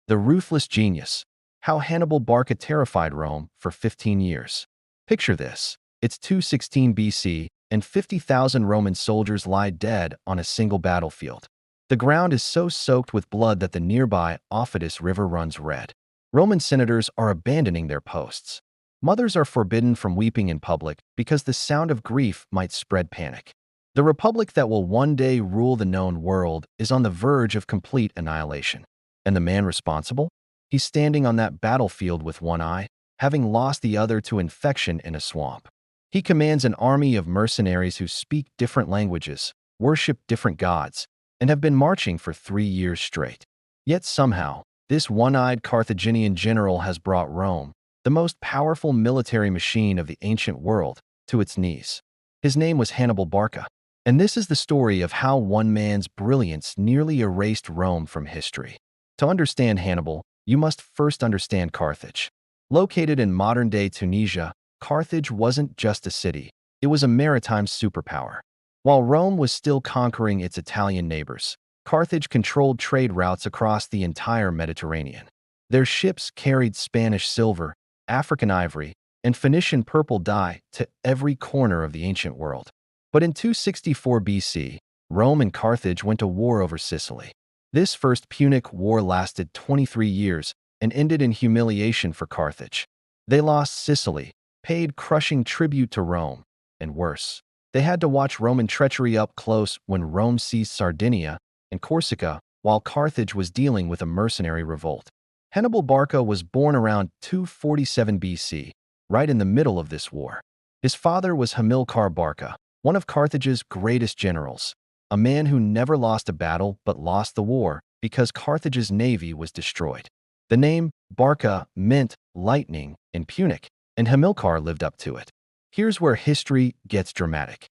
The ruthless genius. How Hannibal Barca terrified Rome for 15 years. Picture this. It's 216 BC, and 50,000 Roman soldiers lie dead on a single battlefield. The ground is so soaked with blood that the nearby Aufidus River runs red. Roman senators are abandoning their posts. Mothers are forbidden from weeping in public because the sound of grief might spread panic. The republic that will one day rule the known world is on the verge of complete annihilation. And the man responsible? He's standing on that battlefield with one eye, having lost the other to infection in a swamp. He commands an army of mercenaries who speak different languages, worship different gods, and have been marching for 3 years straight. Yet somehow, this one-eyed Carthaginian general has brought Rome, the most powerful military machine of the ancient world, to its knees. His name was Hannibal Barca, and this is the story of how one man's brilliance nearly erased Rome from history. To understand Hannibal, you must first understand Carthage. Located in modern-day Tunisia, Carthage wasn't just a city, it was a maritime superpower. While Rome was still conquering its Italian neighbors, Carthage controlled trade routes across the entire Mediterranean. Their ships carried Spanish silver, African ivory, and Phoenician purple dye to every corner of the ancient world. But in 264 BC, Rome and Carthage went to war over Sicily. This First Punic War lasted 23 years and ended in humiliation for Carthage. They lost Sicily, paid crushing tribute to Rome, and worse, they had to watch Roman treachery up close when Rome seized Sardinia and Corsica while Carthage was dealing with a mercenary revolt. Hannibal Barca was born around 247 BC, right in the middle of this war. His father was Hamilcar Barca, one of Carthage's greatest generals, a man who never lost a battle but lost the war because Carthage's navy was destroyed. The name Barca meant lightning in Punic, and Hamilcar lived up to it. Here's where history gets dramatic.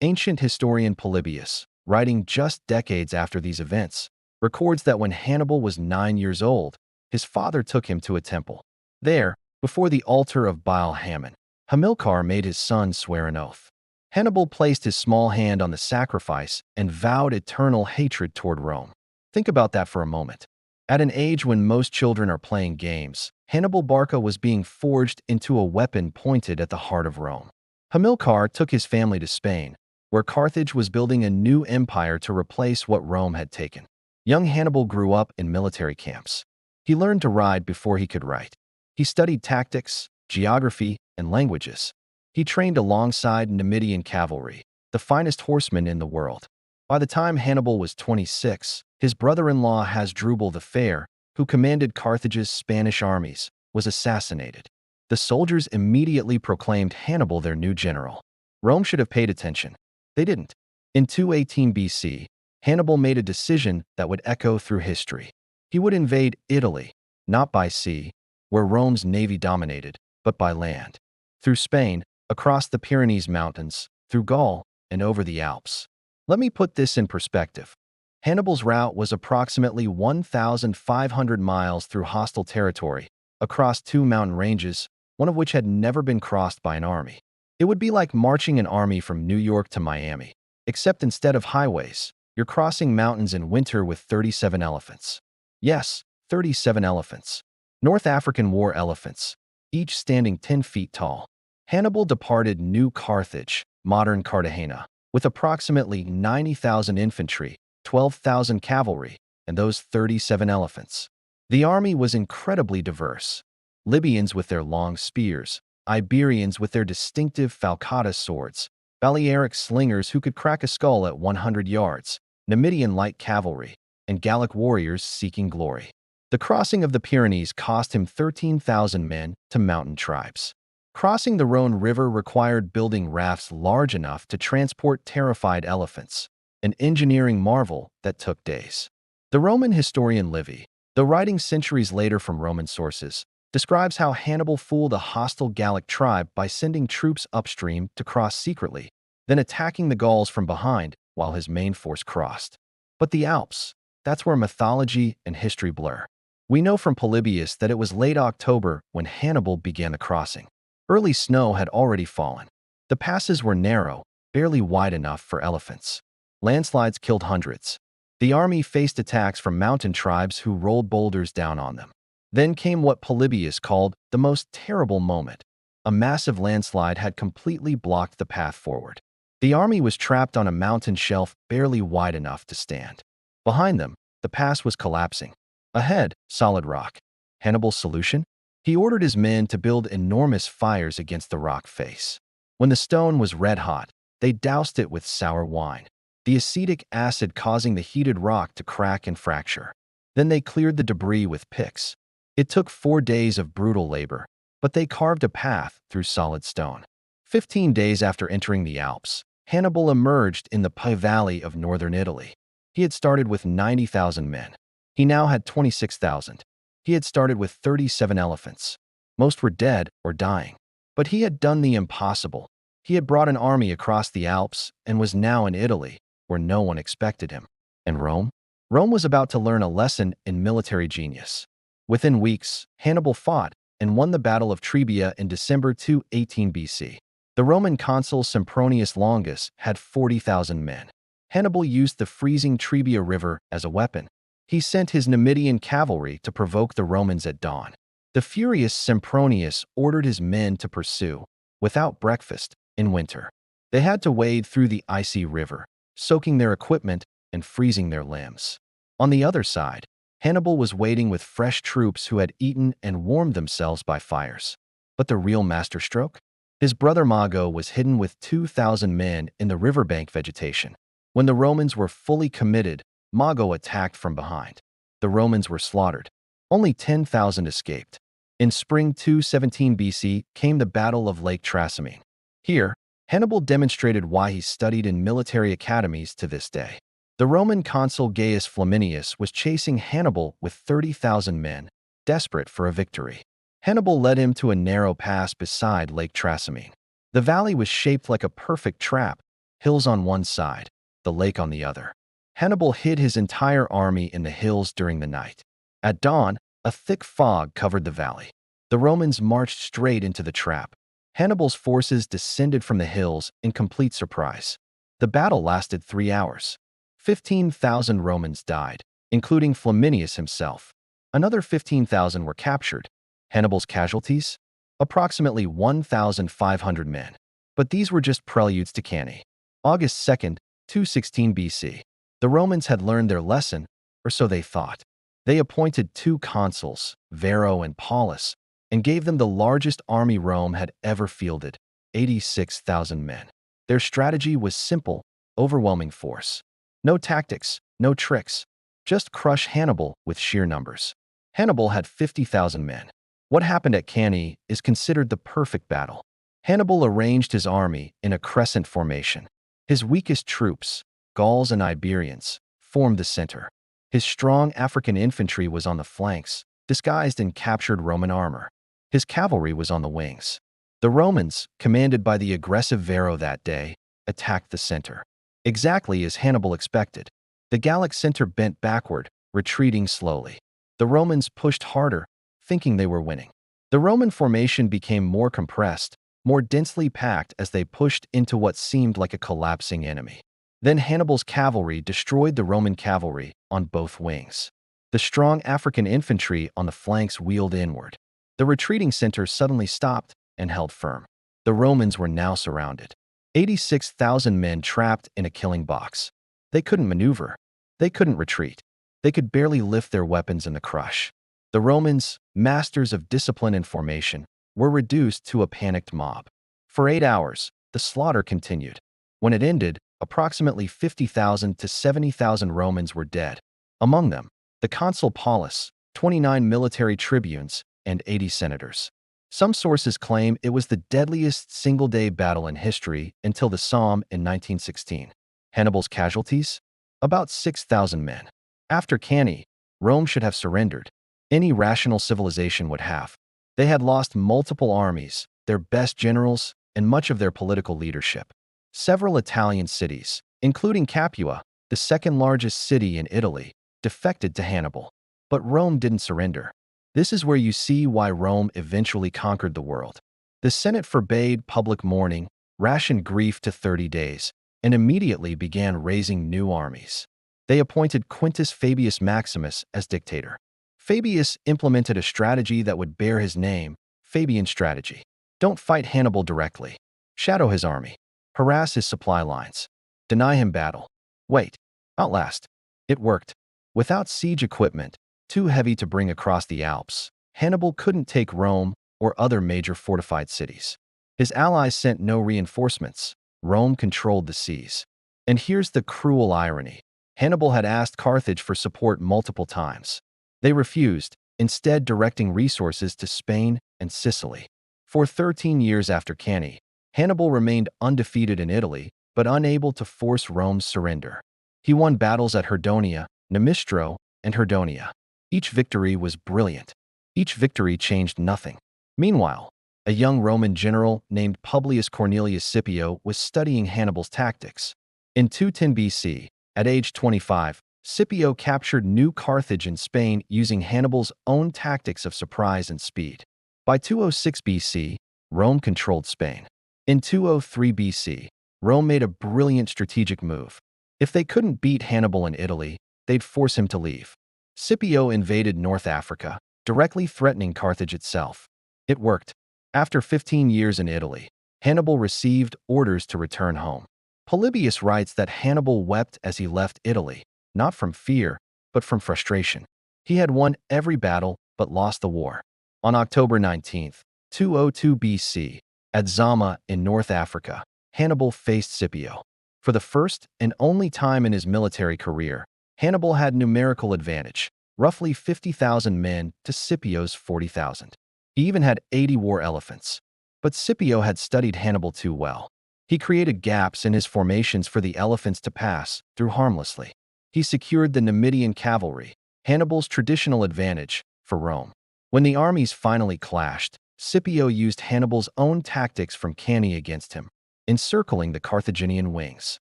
Ancient historian Polybius, writing just decades after these events, records that when Hannibal was 9 years old, his father took him to a temple. There, before the altar of Baal-Hamon, Hamilcar made his son swear an oath. Hannibal placed his small hand on the sacrifice and vowed eternal hatred toward Rome. Think about that for a moment. At an age when most children are playing games, Hannibal Barca was being forged into a weapon pointed at the heart of Rome. Hamilcar took his family to Spain, where Carthage was building a new empire to replace what Rome had taken. Young Hannibal grew up in military camps. He learned to ride before he could write. He studied tactics, geography, and languages. He trained alongside Numidian cavalry, the finest horsemen in the world. By the time Hannibal was 26, his brother-in-law Hasdrubal the Fair, who commanded Carthage's Spanish armies, was assassinated. The soldiers immediately proclaimed Hannibal their new general. Rome should have paid attention. They didn't. In 218 BC, Hannibal made a decision that would echo through history. He would invade Italy, not by sea, where Rome's navy dominated, but by land. Through Spain, across the Pyrenees Mountains, through Gaul, and over the Alps. Let me put this in perspective. Hannibal's route was approximately 1,500 miles through hostile territory, across 2 mountain ranges, one of which had never been crossed by an army. It would be like marching an army from New York to Miami, except instead of highways, you're crossing mountains in winter with 37 elephants. Yes, 37 elephants. North African war elephants, each standing 10 feet tall. Hannibal departed New Carthage, modern Cartagena, with approximately 90,000 infantry, 12,000 cavalry, and those 37 elephants. The army was incredibly diverse. Libyans with their long spears, Iberians with their distinctive falcata swords, Balearic slingers who could crack a skull at 100 yards, Numidian light cavalry, and Gallic warriors seeking glory. The crossing of the Pyrenees cost him 13,000 men to mountain tribes. Crossing the Rhone River required building rafts large enough to transport terrified elephants, an engineering marvel that took days. The Roman historian Livy, though writing centuries later from Roman sources, describes how Hannibal fooled a hostile Gallic tribe by sending troops upstream to cross secretly, then attacking the Gauls from behind while his main force crossed. But the Alps, that's where mythology and history blur. We know from Polybius that it was late October when Hannibal began the crossing. Early snow had already fallen. The passes were narrow, barely wide enough for elephants. Landslides killed hundreds. The army faced attacks from mountain tribes who rolled boulders down on them. Then came what Polybius called the most terrible moment. A massive landslide had completely blocked the path forward. The army was trapped on a mountain shelf barely wide enough to stand. Behind them, the pass was collapsing. Ahead, solid rock. Hannibal's solution? He ordered his men to build enormous fires against the rock face. When the stone was red hot, they doused it with sour wine, the acetic acid causing the heated rock to crack and fracture. Then they cleared the debris with picks. It took 4 days of brutal labor, but they carved a path through solid stone. 15 days after entering the Alps, Hannibal emerged in the Pie Valley of northern Italy. He had started with 90,000 men. He now had 26,000. He had started with 37 elephants. Most were dead or dying. But he had done the impossible. He had brought an army across the Alps and was now in Italy, where no one expected him. And Rome? Rome was about to learn a lesson in military genius. Within weeks, Hannibal fought and won the Battle of Trebia in December 218 BC. The Roman consul Sempronius Longus had 40,000 men. Hannibal used the freezing Trebia River as a weapon. He sent his Numidian cavalry to provoke the Romans at dawn. The furious Sempronius ordered his men to pursue, without breakfast, in winter. They had to wade through the icy river, soaking their equipment and freezing their limbs. On the other side, Hannibal was waiting with fresh troops who had eaten and warmed themselves by fires. But the real masterstroke? His brother Mago was hidden with 2,000 men in the riverbank vegetation. When the Romans were fully committed, Mago attacked from behind. The Romans were slaughtered. Only 10,000 escaped. In spring 217 BC came the Battle of Lake Trasimene. Here, Hannibal demonstrated why he studied in military academies to this day. The Roman consul Gaius Flaminius was chasing Hannibal with 30,000 men, desperate for a victory. Hannibal led him to a narrow pass beside Lake Trasimene. The valley was shaped like a perfect trap, hills on one side, the lake on the other. Hannibal hid his entire army in the hills during the night. At dawn, a thick fog covered the valley. The Romans marched straight into the trap. Hannibal's forces descended from the hills in complete surprise. The battle lasted 3 hours. 15,000 Romans died, including Flaminius himself. Another 15,000 were captured. Hannibal's casualties? Approximately 1,500 men. But these were just preludes to Cannae. August 2nd, 216 BC. The Romans had learned their lesson, or so they thought. They appointed 2 consuls, Varro and Paulus, and gave them the largest army Rome had ever fielded, 86,000 men. Their strategy was simple, overwhelming force. No tactics, no tricks, just crush Hannibal with sheer numbers. Hannibal had 50,000 men. What happened at Cannae is considered the perfect battle. Hannibal arranged his army in a crescent formation. His weakest troops, Gauls and Iberians, formed the center. His strong African infantry was on the flanks, disguised in captured Roman armor. His cavalry was on the wings. The Romans, commanded by the aggressive Varro that day, attacked the center. Exactly as Hannibal expected. The Gallic center bent backward, retreating slowly. The Romans pushed harder, thinking they were winning. The Roman formation became more compressed, more densely packed as they pushed into what seemed like a collapsing enemy. Then Hannibal's cavalry destroyed the Roman cavalry on both wings. The strong African infantry on the flanks wheeled inward. The retreating center suddenly stopped and held firm. The Romans were now surrounded. 86,000 men trapped in a killing box. They couldn't maneuver. They couldn't retreat. They could barely lift their weapons in the crush. The Romans, masters of discipline and formation, were reduced to a panicked mob. For 8 hours, the slaughter continued. When it ended, approximately 50,000 to 70,000 Romans were dead. Among them, the consul Paulus, 29 military tribunes, and 80 senators. Some sources claim it was the deadliest single-day battle in history until the Somme in 1916. Hannibal's casualties? About 6,000 men. After Cannae, Rome should have surrendered. Any rational civilization would have. They had lost multiple armies, their best generals, and much of their political leadership. Several Italian cities, including Capua, the second largest city in Italy, defected to Hannibal. But Rome didn't surrender. This is where you see why Rome eventually conquered the world. The Senate forbade public mourning, rationed grief to 30 days, and immediately began raising new armies. They appointed Quintus Fabius Maximus as dictator. Fabius implemented a strategy that would bear his name, Fabian strategy. Don't fight Hannibal directly. Shadow his army. Harass his supply lines. Deny him battle. Wait. Outlast. It worked. Without siege equipment, too heavy to bring across the Alps, Hannibal couldn't take Rome or other major fortified cities. His allies sent no reinforcements. Rome controlled the seas. And here's the cruel irony. Hannibal had asked Carthage for support multiple times. They refused, instead directing resources to Spain and Sicily. For 13 years after Cannae, Hannibal remained undefeated in Italy, but unable to force Rome's surrender. He won battles at Herdonia, Nemistro, and Herdonia. Each victory was brilliant. Each victory changed nothing. Meanwhile, a young Roman general named Publius Cornelius Scipio was studying Hannibal's tactics. In 210 BC, at age 25, Scipio captured New Carthage in Spain using Hannibal's own tactics of surprise and speed. By 206 BC, Rome controlled Spain. In 203 BC, Rome made a brilliant strategic move. If they couldn't beat Hannibal in Italy, they'd force him to leave. Scipio invaded North Africa, directly threatening Carthage itself. It worked. After 15 years in Italy, Hannibal received orders to return home. Polybius writes that Hannibal wept as he left Italy, not from fear, but from frustration. He had won every battle but lost the war. On October 19, 202 BC, at Zama in North Africa, Hannibal faced Scipio. For the first and only time in his military career, Hannibal had numerical advantage, roughly 50,000 men to Scipio's 40,000. He even had 80 war elephants. But Scipio had studied Hannibal too well. He created gaps in his formations for the elephants to pass through harmlessly. He secured the Numidian cavalry, Hannibal's traditional advantage, for Rome. When the armies finally clashed, Scipio used Hannibal's own tactics from Cannae against him, encircling the Carthaginian wings.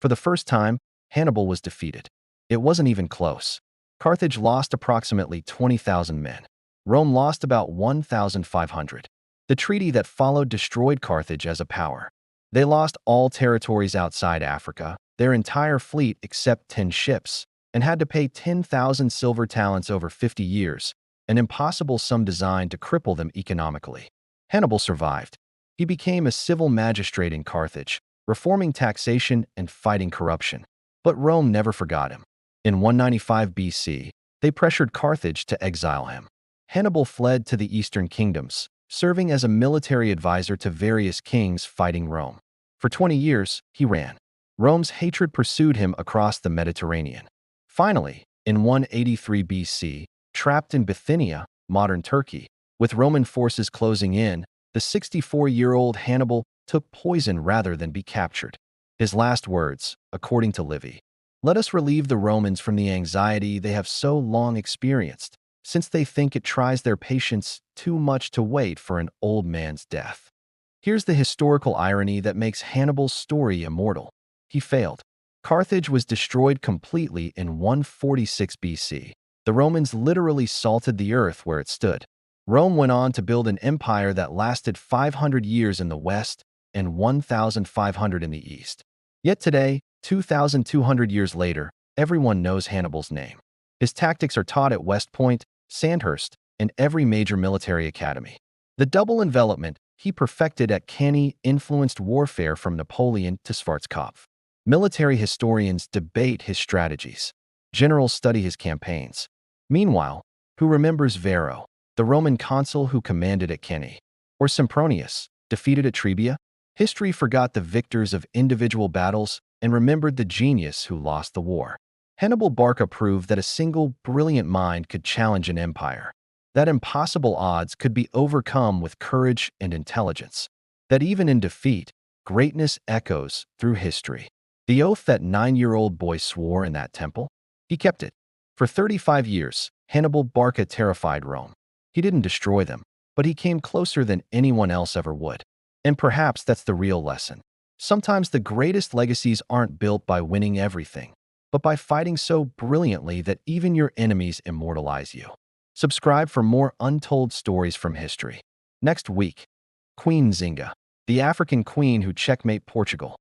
For the first time, Hannibal was defeated. It wasn't even close. Carthage lost approximately 20,000 men. Rome lost about 1,500. The treaty that followed destroyed Carthage as a power. They lost all territories outside Africa, their entire fleet except 10 ships, and had to pay 10,000 silver talents over 50 years, an impossible sum designed to cripple them economically. Hannibal survived. He became a civil magistrate in Carthage, reforming taxation and fighting corruption. But Rome never forgot him. In 195 BC, they pressured Carthage to exile him. Hannibal fled to the eastern kingdoms, serving as a military advisor to various kings fighting Rome. For 20 years, he ran. Rome's hatred pursued him across the Mediterranean. Finally, in 183 BC, trapped in Bithynia, modern Turkey, with Roman forces closing in, the 64-year-old Hannibal took poison rather than be captured. His last words, according to Livy, "Let us relieve the Romans from the anxiety they have so long experienced, since they think it tries their patience too much to wait for an old man's death." Here's the historical irony that makes Hannibal's story immortal. He failed. Carthage was destroyed completely in 146 BC. The Romans literally salted the earth where it stood. Rome went on to build an empire that lasted 500 years in the west and 1,500 in the east. Yet today, 2,200 years later, everyone knows Hannibal's name. His tactics are taught at West Point, Sandhurst, and every major military academy. The double envelopment he perfected at Cannae influenced warfare from Napoleon to Schwarzkopf. Military historians debate his strategies. Generals study his campaigns. Meanwhile, who remembers Varro, the Roman consul who commanded at Cannae? Or Sempronius, defeated at Trebia? History forgot the victors of individual battles and remembered the genius who lost the war. Hannibal Barca proved that a single brilliant mind could challenge an empire. That impossible odds could be overcome with courage and intelligence. That even in defeat, greatness echoes through history. The oath that 9-year-old boy swore in that temple? He kept it. For 35 years, Hannibal Barca terrified Rome. He didn't destroy them, but he came closer than anyone else ever would. And perhaps that's the real lesson. Sometimes the greatest legacies aren't built by winning everything, but by fighting so brilliantly that even your enemies immortalize you. Subscribe for more untold stories from history. Next week, Queen Zinga, the African queen who checkmate Portugal.